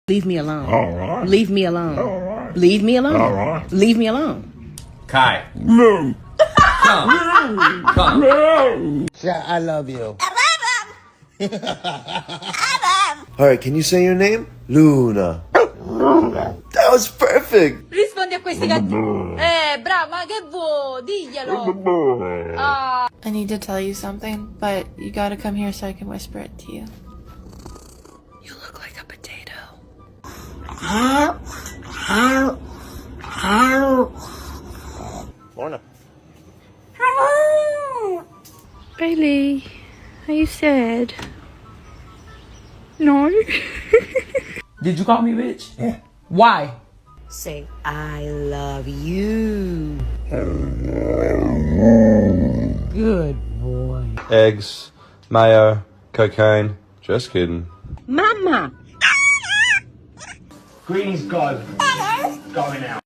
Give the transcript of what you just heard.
Leave me alone. All right. Leave me alone. All right. Leave me alone. All right. Leave me alone. Kai, No. come. Come. No. Yeah, I love you. Alright, can you say your name? Luna. That was perfect! Rispondi a questi gatti. Bravo, ma che vuoi? Diglielo. I need to tell you something, but you gotta come here so I can whisper it to you. You look like a potato. Lorna. Bailey, are you sad? No. Did you call me bitch? Yeah. Why? Say, I love you. Good boy. Eggs, mayo, cocaine. Just kidding. Mama. Greens go. Going out.